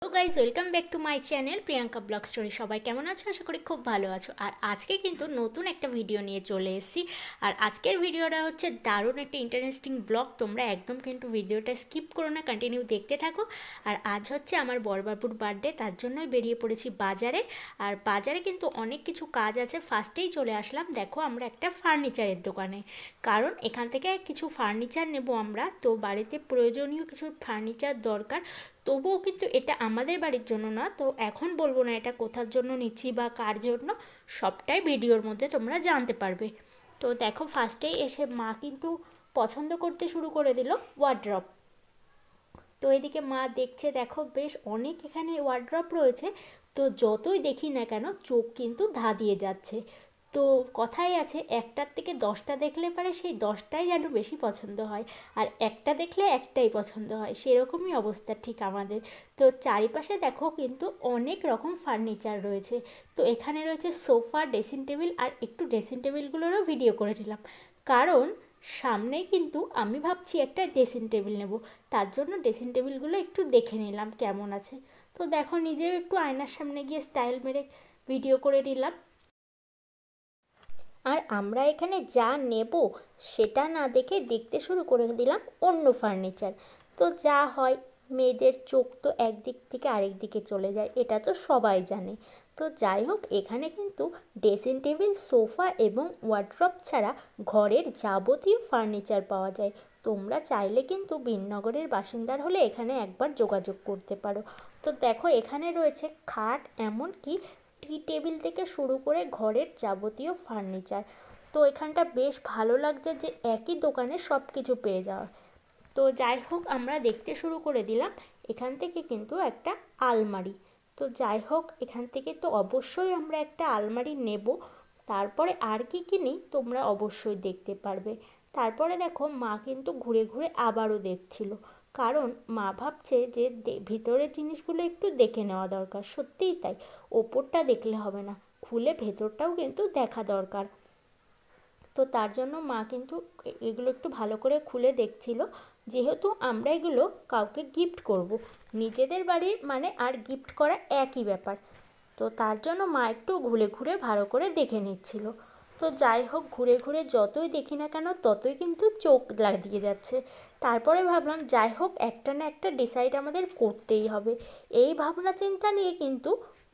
তো guys welcome back to my channel Priyanka blog story. সবাই কেমন আছো? আশা করি খুব ভালো আছো। আর আজকে কিন্তু নতুন একটা ভিডিও নিয়ে চলে এসেছি। আর আজকের ভিডিওটা হচ্ছে দারুণ একটা ইন্টারেস্টিং ব্লগ। তোমরা একদম কিন্তু ভিডিওটা স্কিপ করো না, কন্টিনিউ দেখতে থাকো। আর আজ হচ্ছে আমার বড়বাবুর বার্থডে, তার জন্যই বেরিয়ে পড়েছি বাজারে। আর বাজারে কিন্তু অনেক কিছু কাজ আছে। ফার্স্টেই চলে আসলাম দেখো আমরা একটা ফার্নিচারের দোকানে, কারণ এখান থেকে কিছু ফার্নিচার নেব আমরা। তো বাড়িতে প্রয়োজনীয় কিছু ফার্নিচার দরকার। তবুও কিন্তু এটা আমাদের বাড়ির জন্য না, তো এখন বলবো না এটা কোথার জন্য নিচ্ছি বা কার জন্য, সবটাই ভিডিওর মধ্যে তোমরা জানতে পারবে। তো দেখো ফার্স্টেই এসে মা কিন্তু পছন্দ করতে শুরু করে দিল ওয়ার্ড্রপ। তো এদিকে মা দেখছে, দেখো বেশ অনেক এখানে ওয়ার্ড্রপ রয়েছে। তো যতই দেখি না কেন চোখ কিন্তু ধাঁধিয়ে যাচ্ছে। তো কথাই আছে, একটার থেকে 10টা দেখলে পারে সেই 10টাই যেন বেশি পছন্দ হয়, আর একটা দেখলে একটাই পছন্দ হয়, সেরকমই অবস্থা ঠিক আমাদের। তো চারিপাশে দেখো কিন্তু অনেক রকম ফার্নিচার রয়েছে। তো এখানে রয়েছে সোফা, ড্রেসিং টেবিল, আর একটু ড্রেসিং টেবিলগুলোরও ভিডিও করে নিলাম, কারণ সামনেই কিন্তু আমি ভাবছি একটা ড্রেসিং টেবিল নেব। তার জন্য ড্রেসিং টেবিলগুলো একটু দেখে নিলাম কেমন আছে। তো দেখো নিজেও একটু আয়নার সামনে গিয়ে স্টাইল মেরে ভিডিও করে নিলাম। আর আমরা এখানে যা নেব সেটা না দেখে দেখতে শুরু করে দিলাম অন্য ফার্নিচার। তো যা হয়, মেয়েদের চোখ তো একদিক থেকে আরেক দিকে চলে যায়, এটা তো সবাই জানে। তো যাই হোক, এখানে কিন্তু ড্রেসিং টেবিল, সোফা এবং ওয়ার্ড্রপ ছাড়া ঘরের যাবতীয় ফার্নিচার পাওয়া যায়। তোমরা চাইলে কিন্তু বিননগরের বাসিন্দার হলে এখানে একবার যোগাযোগ করতে পারো। তো দেখো এখানে রয়েছে খাট, এমনকি টি টেবিল থেকে শুরু করে ঘরের যাবতীয় ফার্নিচার। তো এখানটা বেশ ভালো লাগছে যে একই দোকানে সব কিছু পেয়ে যাওয়া। তো যাই হোক, আমরা দেখতে শুরু করে দিলাম। এখান থেকে কিন্তু একটা আলমারি। তো যাই হোক, এখান থেকে তো অবশ্যই আমরা একটা আলমারি নেব। তারপরে আর কি কিনি তোমরা অবশ্যই দেখতে পারবে। তারপরে দেখো মা কিন্তু ঘুরে ঘুরে আবারও দেখছিল, কারণ মা ভাবছে যে ভিতরের জিনিসগুলো একটু দেখে নেওয়া দরকার। সত্যিই তাই, ওপরটা দেখলে হবে না, খুলে ভেতরটাও কিন্তু দেখা দরকার। তো তার জন্য মা কিন্তু এগুলো একটু ভালো করে খুলে দেখছিল, যেহেতু আমরা এগুলো কাউকে গিফট করব। নিজেদের বাড়ির মানে আর গিফট করা একই ব্যাপার। তো তার জন্য মা একটু ঘুরে ঘুরে ভালো করে দেখে নিচ্ছিল। তো যাই হোক, ঘুরে ঘুরে যতই দেখি না কেন ততই কিন্তু চোখ লাগিয়ে যাচ্ছে। তারপরে ভাবলাম যাই হোক, একটা না একটা ডিসাইড আমাদের করতেই হবে। এই ভাবনা চিন্তা নিয়ে কিন্তু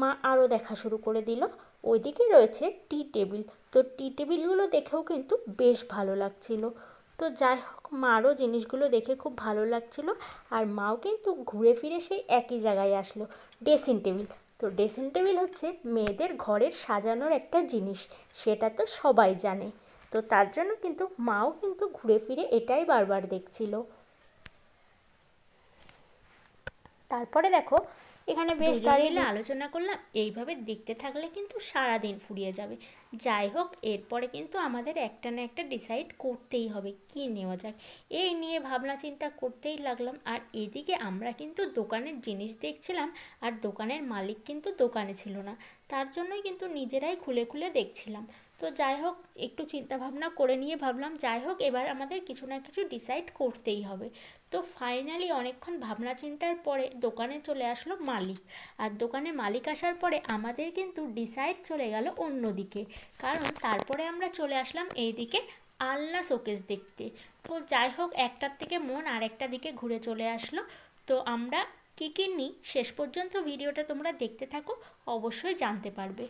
মা আরও দেখা শুরু করে দিল। ওইদিকে রয়েছে টি টেবিল। তো টি টেবিলগুলো দেখেও কিন্তু বেশ ভালো লাগছিল। তো যাই হোক, মারও জিনিসগুলো দেখে খুব ভালো লাগছিল। আর মাও কিন্তু ঘুরে ফিরে সেই একই জায়গায় আসলো, ড্রেসিং টেবিল। তো ড্রেসিং টেবিল হচ্ছে মেয়েদের ঘরের সাজানোর একটা জিনিস, সেটা তো সবাই জানে। তো তার জন্য কিন্তু মাও কিন্তু ঘুরে ফিরে এটাই বারবার দেখছিল। তারপরে দেখো এখানে বেশ দাঁড়িয়ে আলোচনা করলাম, এইভাবে দেখতে থাকলে কিন্তু সারা দিন ফুরিয়ে যাবে। যাই হোক, এরপরে কিন্তু আমাদের একটা না একটা ডিসাইড করতেই হবে কি নেওয়া যায়। এই নিয়ে ভাবনা চিন্তা করতেই লাগলাম। আর এদিকে আমরা কিন্তু দোকানের জিনিস দেখছিলাম, আর দোকানের মালিক কিন্তু দোকানে ছিল না, তার জন্যই কিন্তু নিজেরাই খুলে খুলে দেখছিলাম। তো যাই হোক, একটু চিন্তা ভাবনা করে নিয়ে ভাবলাম যাই হোক, এবার আমাদের কিছু না কিছু ডিসাইড করতেই হবে। তো ফাইনালি অনেকক্ষণ ভাবনা চিন্তার পরে দোকানে চলে আসলো মালিক। আর দোকানে মালিক আসার পরে আমাদের কিন্তু ডিসাইড চলে গেল অন্যদিকে, কারণ তারপরে আমরা চলে আসলাম এইদিকে আলনা শোকেস দেখতে। তো যাই হোক, একটার থেকে মন আরেকটা দিকে ঘুরে চলে আসলো। তো আমরা কী কী নিই শেষ পর্যন্ত ভিডিওটা তোমরা দেখতে থাকো, অবশ্যই জানতে পারবে।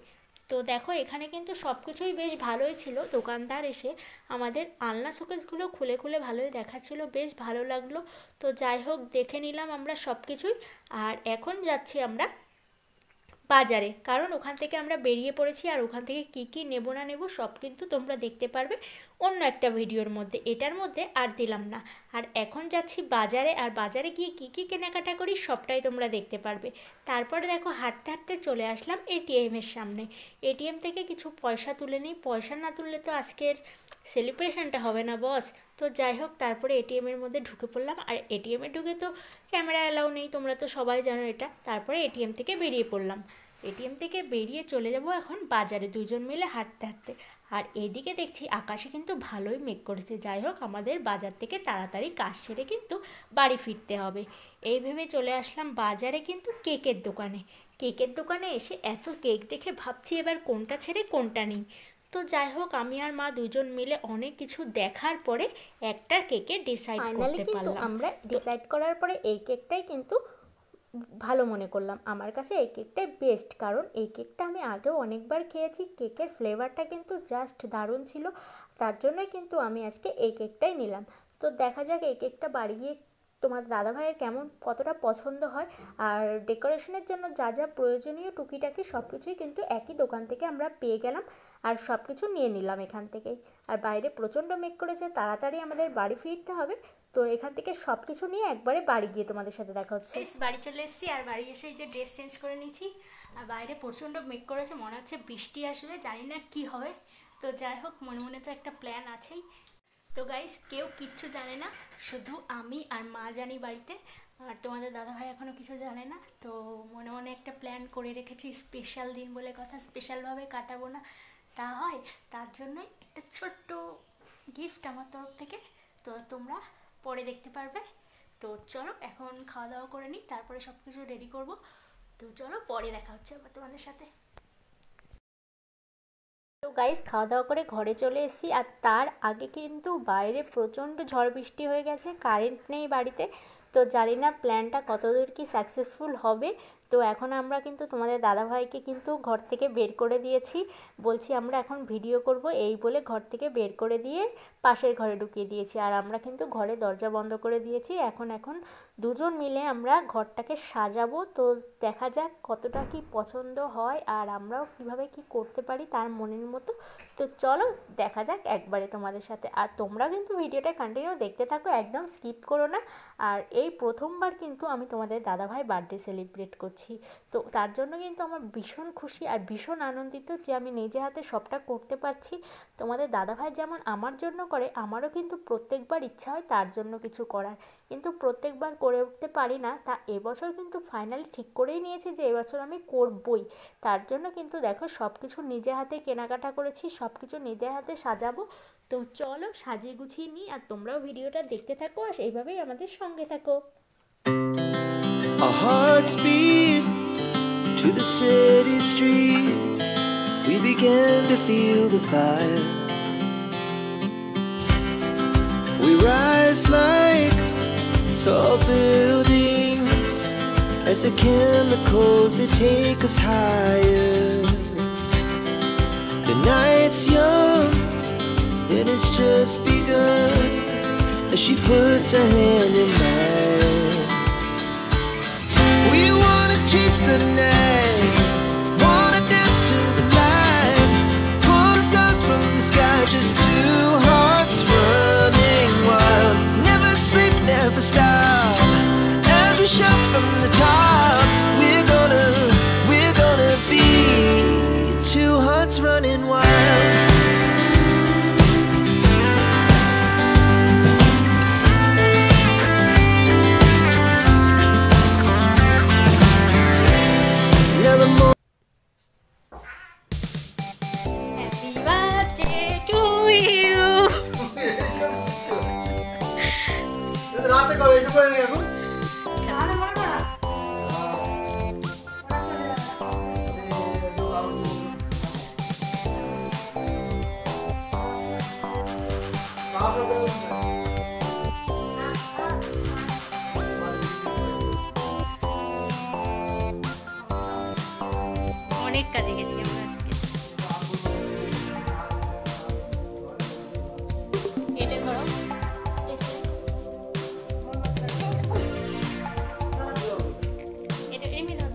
তো দেখো এখানে কিন্তু সব কিছুই বেশ ভালোই ছিল। দোকানদার এসে আমাদের আলনা শোকেসগুলো খুলে খুলে ভালোই দেখাচ্ছিল, বেশ ভালো লাগলো। তো যাই হোক, দেখে নিলাম আমরা সব কিছুই। আর এখন যাচ্ছি আমরা বাজারে, কারণ ওখান থেকে আমরা বেরিয়ে পড়েছি। আর ওখান থেকে কি কি নেব না নেব সব কিন্তু তোমরা দেখতে পারবে অন্য একটা ভিডিওর মধ্যে, এটার মধ্যে আর দিলাম না। আর এখন যাচ্ছি বাজারে, আর বাজারে গিয়ে কি কি কেনাকাটা করি সবটাই তোমরা দেখতে পারবে। তারপরে দেখো হাঁটতে হাঁটতে চলে আসলাম এটিএমের সামনে। এটিএম থেকে কিছু পয়সা তুলে নিই, পয়সা না তুললে তো আজকের সেলিব্রেশনটা হবে না বস। তো যাই হোক, তারপরে এটিএমের মধ্যে ঢুকে পড়লাম। আর এটিএমে ঢুকে তো ক্যামেরা অ্যালাউ নেই, তোমরা তো সবাই জানো এটা। তারপরে এটিএম থেকে বেরিয়ে পড়লাম। এটিএম থেকে বেরিয়ে চলে যাব এখন বাজারে দুজন মিলে হাঁটতে হাঁটতে। আর এদিকে দেখছি আকাশে কিন্তু ভালোই মেঘ করেছে। যাই হোক, আমাদের বাজার থেকে তাড়াতাড়ি কাজ সেরে কিন্তু বাড়ি ফিরতে হবে। এই ভেবে চলে আসলাম বাজারে কিন্তু কেকের দোকানে। কেকের দোকানে এসে এত কেক দেখে ভাবছি এবার কোনটা ছেড়ে কোনটা নিই। তো যাই হোক, আমি আর মা দুজন মিলে অনেক কিছু দেখার পরে একটা কেকে ডিসাইড করতে পারলাম। আমরা ডিসাইড করার পরে এই কেকটাই কিন্তু ভালো মনে করলাম। আমার কাছে এই কেকটাই বেস্ট, কারণ এই কেকটা আমি আগেও অনেকবার খেয়েছি। কেকের ফ্লেভারটা কিন্তু জাস্ট দারুণ ছিল, তার জন্যই কিন্তু আমি আজকে এই কেকটাই নিলাম। তো দেখা যাক এই কেকটা বাড়ি গিয়ে তোমার দাদাভাইয়ের কতটা পছন্দ হয়। আর ডেকোরেশনের জন্য যা যা প্রয়োজনীয় টুকিটাকি সব কিছুই কিন্তু একই দোকান থেকে আমরা পেয়ে গেলাম, আর সব কিছু নিয়ে নিলাম এখান থেকেই। আর বাইরে প্রচণ্ড মেঘ করেছে, তাড়াতাড়ি আমাদের বাড়ি ফিরতে হবে। তো এখান থেকে সব কিছু নিয়ে একবারে বাড়ি গিয়ে তোমাদের সাথে দেখা হচ্ছে। বাড়ি চলে এসেছি, আর বাড়ি এসে যে ড্রেস চেঞ্জ করে নিয়েছি। আর বাইরে প্রচণ্ড মেঘ করেছে, মনে হচ্ছে বৃষ্টি আসবে, জানি না কি হবে। তো যাই হোক, মনে মনে তো একটা প্ল্যান আছেই। তো গাইস, কেউ কিচ্ছু জানে না, শুধু আমি আর মা জানি বাড়িতে। আর তোমাদের দাদাভাই এখনও কিছু জানে না। তো মনে মনে একটা প্ল্যান করে রেখেছি, স্পেশাল দিন বলে কথা, স্পেশালভাবে কাটাবো না তা হয়, তার জন্যই একটা ছোট্ট গিফট আমার তরফ থেকে। তো তোমরা পরে দেখতে পারবে। তো চলো এখন খাওয়া দাওয়া করে নিই, তারপরে সব কিছু রেডি করবো। তো চলো পরে দেখা হচ্ছে আবার তোমাদের সাথে। তো গাইস, খাওয়া দাওয়া করে ঘরে চলে এসেছি। আর তার আগে কিন্তু বাইরে প্রচণ্ড ঝড় বৃষ্টি হয়ে গেছে, কারেন্ট নেই বাড়িতে। তো জানি না প্ল্যানটা কতদূর কি সাকসেসফুল হবে। তো এখন আমরা কিন্তু তোমাদের দাদাভাইকে কিন্তু ঘর থেকে বের করে দিয়েছি, বলছি আমরা এখন ভিডিও করব এই বলে ঘর থেকে বের করে দিয়ে পাশের ঘরে ঢুকিয়ে দিয়েছি। আর আমরা কিন্তু ঘরে দরজা বন্ধ করে দিয়েছি। এখন দুজন মিলে আমরা ঘরটাকে সাজাবো। তো দেখা যাক কতটা কি পছন্দ হয়, আর আমরাও কিভাবে কি করতে পারি তার মনের মতো। তো চলো দেখা যাক একবারে তোমাদের সাথে। আর তোমরা কিন্তু ভিডিওটা কন্টিনিউ দেখতে থাকো, একদম স্কিপ করো না। আর এই প্রথমবার কিন্তু আমি তোমাদের দাদাভাই বার্থডে সেলিব্রেট করছি। তো তার জন্য কিন্তু আমার ভীষণ খুশি আর ভীষণ আনন্দিত যে আমি নিজে হাতে সবটা করতে পারছি। তোমাদের দাদাভাই যেমন আমার জন্য করে, আমারও কিন্তু প্রত্যেকবার ইচ্ছা হয় তার জন্য কিছু করার, কিন্তু প্রত্যেকবার করে উঠতে পারি না। তা এবছর কিন্তু ফাইনালি ঠিক করেই নিয়েছি যে এবছর আমি করবই। তার জন্য কিন্তু দেখো সব কিছু নিজে হাতে কেনাকাটা করেছি, সব কিছু নিজে হাতে সাজাবো। তো চলো সাজিয়ে গুছিয়ে নিই, আর তোমরাও ভিডিওটা দেখতে থাকো আর এইভাবেই আমাদের সঙ্গে থাকো। Our hearts beat to the city streets. We began to feel the fire. We rise like tall buildings as the chemicals they take us higher. The night's young and it's just begun as she puts her hand in mine. We wanna chase the night, wanna dance to the light, pull the stars from the sky, just two hearts running wild. Never sleep, never stop, as we shout from the top. We're gonna be two hearts running wild. Happy birthday to you. রাতে করে এসে পড়ে নি এখন চালা মনে করা। অনেক কাজে গেছি আমরা আজকে। এটা ধরো, এটা এমনি ধর।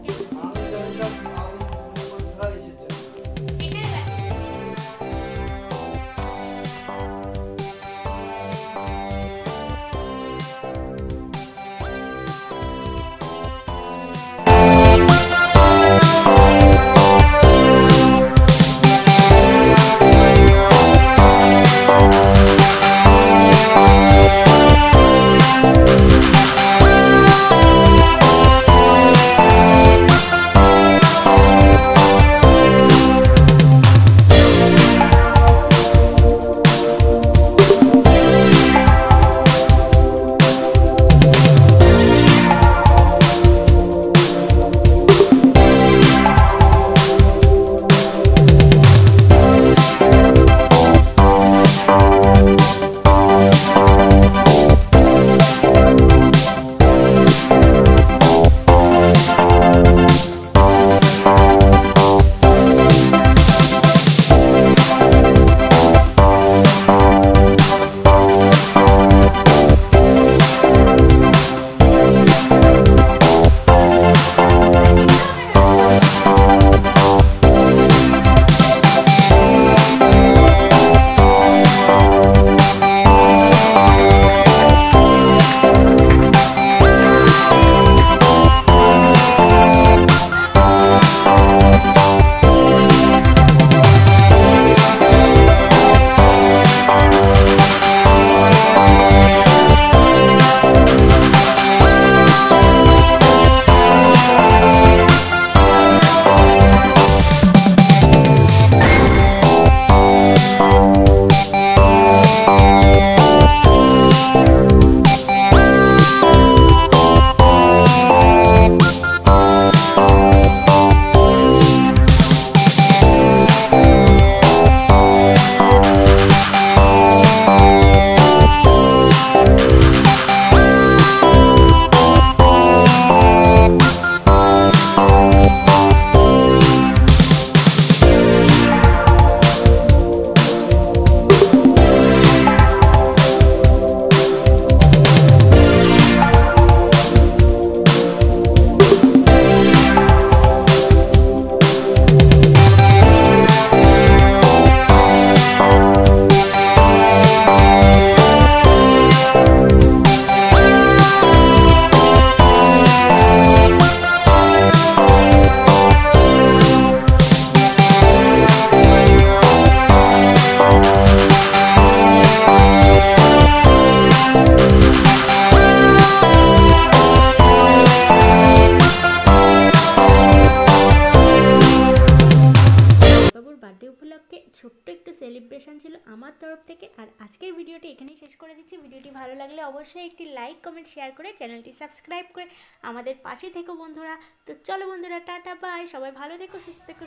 ছোট্ট একটু সেলিব্রেশন ছিল আমার তরফ থেকে। আর আজকের ভিডিওটি এখানেই শেষ করে দিচ্ছি। ভিডিওটি ভালো লাগলে অবশ্যই একটি লাইক কমেন্ট শেয়ার করে চ্যানেলটি সাবস্ক্রাইব করে আমাদের পাশে থেকো বন্ধুরা। তো চলো বন্ধুরা, টাটা বাই, সবাই ভালো থেকো সুস্থ থেকো।